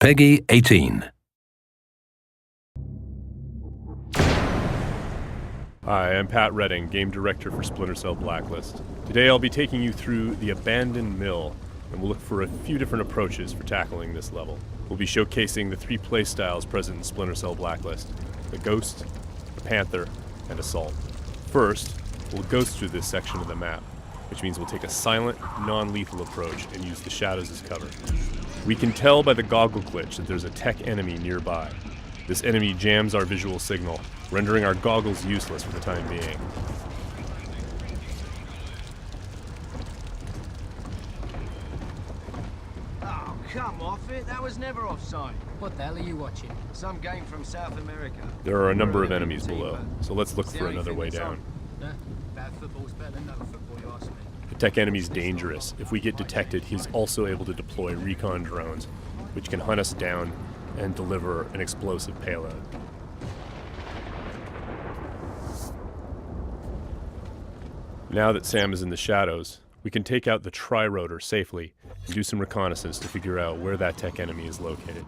Peggy 18. Hi, I'm Pat Redding, Game Director for Splinter Cell Blacklist. Today I'll be taking you through the Abandoned Mill, and we'll look for a few different approaches for tackling this level. We'll be showcasing the three playstyles present in Splinter Cell Blacklist: the Ghost, the Panther, and Assault. First, we'll ghost through this section of the map, which means we'll take a silent, non-lethal approach and use the shadows as cover. We can tell by the goggle glitch that there's a tech enemy nearby. This enemy jams our visual signal, rendering our goggles useless for the time being. Oh, come off it. That was never offside. What the hell are you watching? Some game from South America. There are a number of enemies below, so let's look for another way down. Bad football's better than no football, you ask me. The tech enemy's dangerous. If we get detected, he's also able to deploy recon drones, which can hunt us down and deliver an explosive payload. Now that Sam is in the shadows, we can take out the tri-rotor safely and do some reconnaissance to figure out where that tech enemy is located.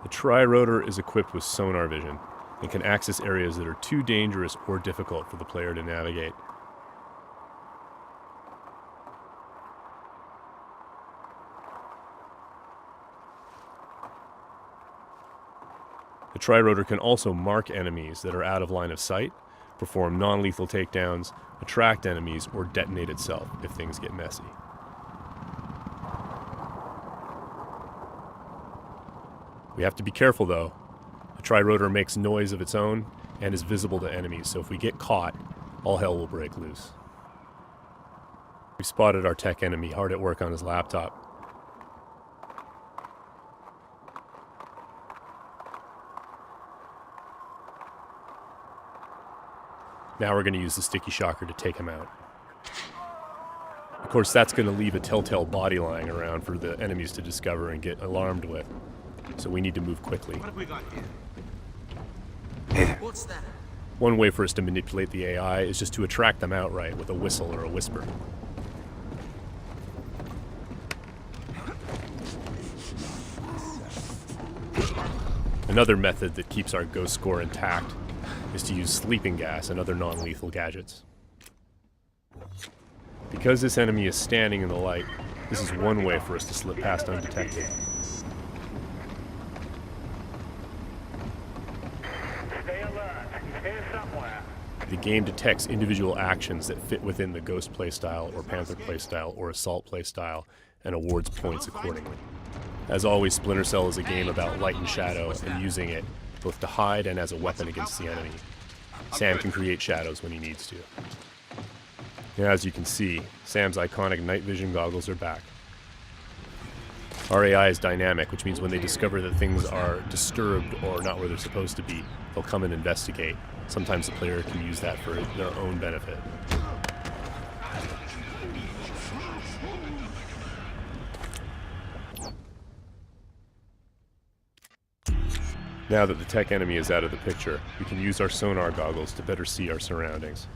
The tri-rotor is equipped with sonar vision and can access areas that are too dangerous or difficult for the player to navigate. The tri-rotor can also mark enemies that are out of line of sight, perform non-lethal takedowns, attract enemies, or detonate itself if things get messy. We have to be careful though. The tri-rotor makes noise of its own and is visible to enemies, so if we get caught, all hell will break loose. We've spotted our tech enemy hard at work on his laptop. Now we're going to use the sticky shocker to take him out. Of course, that's going to leave a telltale body lying around for the enemies to discover and get alarmed with. So we need to move quickly. What have we got here? What's that? One way for us to manipulate the AI is just to attract them outright with a whistle or a whisper. Another method that keeps our ghost score intact is to use sleeping gas and other non-lethal gadgets. Because this enemy is standing in the light, this is one way for us to slip past undetected. Stay alert. He's here somewhere. The game detects individual actions that fit within the Ghost playstyle or Panther playstyle or Assault playstyle and awards points accordingly. As always, Splinter Cell is a game about light and shadow and using it both to hide and as a weapon against the enemy. Sam can create shadows when he needs to. Now, as you can see, Sam's iconic night vision goggles are back. Our AI is dynamic, which means when they discover that things are disturbed or not where they're supposed to be, they'll come and investigate. Sometimes the player can use that for their own benefit. Now that the tech enemy is out of the picture, we can use our sonar goggles to better see our surroundings.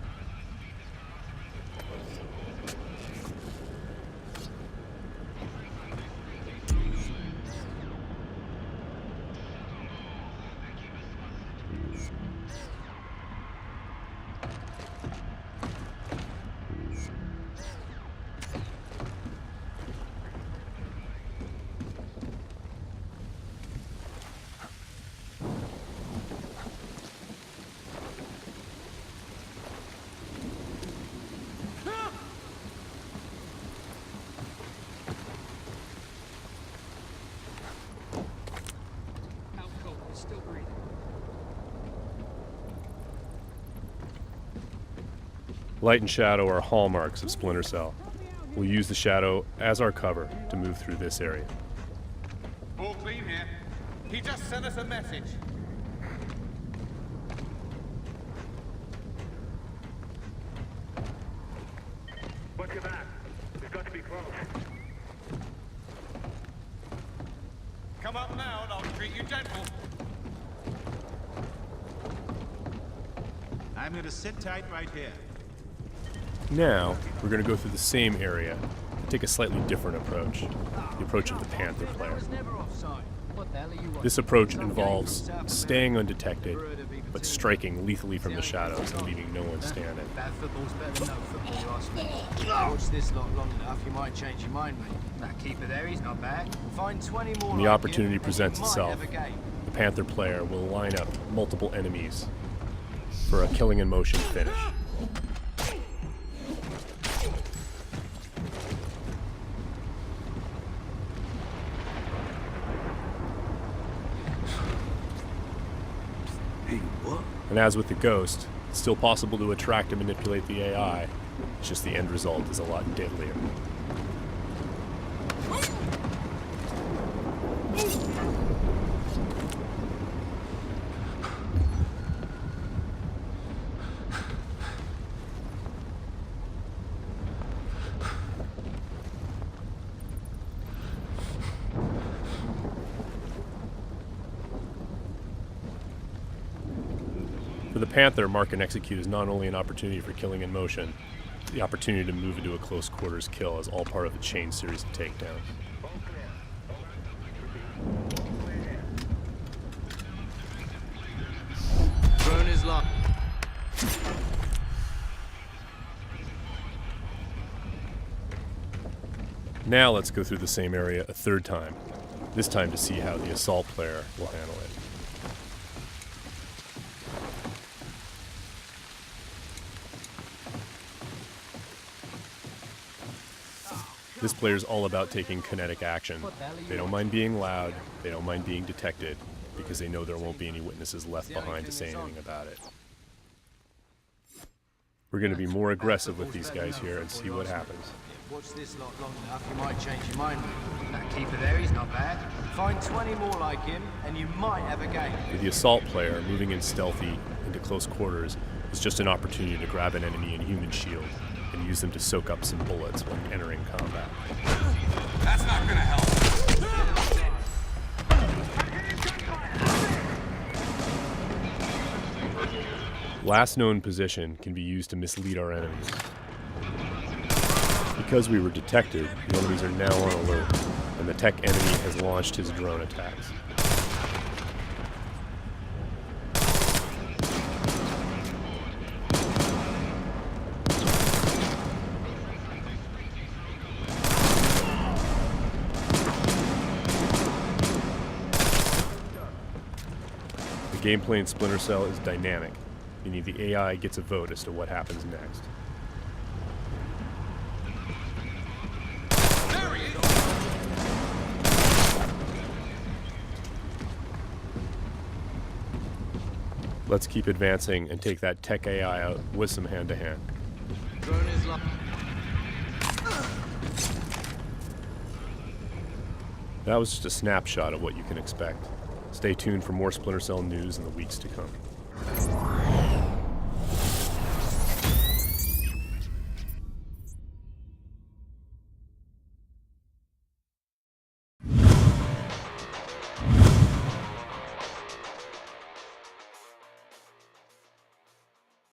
Still breathing. Light and shadow are hallmarks of Splinter Cell. We'll use the shadow as our cover to move through this area. All clean here. He just sent us a message. Watch your back. We've got to be close. Come up now and I'll treat you gentle. I'm gonna sit tight right here. Now, we're going to go through the same area, but take a slightly different approach, the approach of the Panther player. Never offside. What the hell are you watching? This approach involves staying undetected, but striking lethally from the shadows and leaving no one standing. Bad football's better than no football, you ask me. Watch this lot long enough, you might change your mind, mate. That keeper there, he's not bad. Find 20 more When the like opportunity him, and presents you might itself, have a game. the Panther player will line up multiple enemies for a killing in motion finish. And as with the Ghost, it's still possible to attract and manipulate the AI. It's just the end result is a lot deadlier. For the Panther, Mark and Execute is not only an opportunity for killing in motion, the opportunity to move into a close quarters kill is all part of a chain series of takedowns. Drone is locked. Now let's go through the same area a third time, this time to see how the assault player will handle it. This player is all about taking kinetic action. They don't mind being loud, they don't mind being detected, because they know there won't be any witnesses left behind to say anything about it. We're going to be more aggressive with these guys here and see what happens. Watch this lot long enough, you might change your mind, mate. That keeper there, he's not bad. Find 20 more like him, and you might have a game. For the assault player, moving in stealthy into close quarters is just an opportunity to grab an enemy in human shield and use them to soak up some bullets when entering combat. That's not gonna help. Last known position can be used to mislead our enemies. Because we were detected, the enemies are now on alert, and the tech enemy has launched his drone attacks. The gameplay in Splinter Cell is dynamic, meaning the AI gets a vote as to what happens next. Let's keep advancing and take that tech AI out with some hand-to-hand. Drone is locked. That was just a snapshot of what you can expect. Stay tuned for more Splinter Cell news in the weeks to come.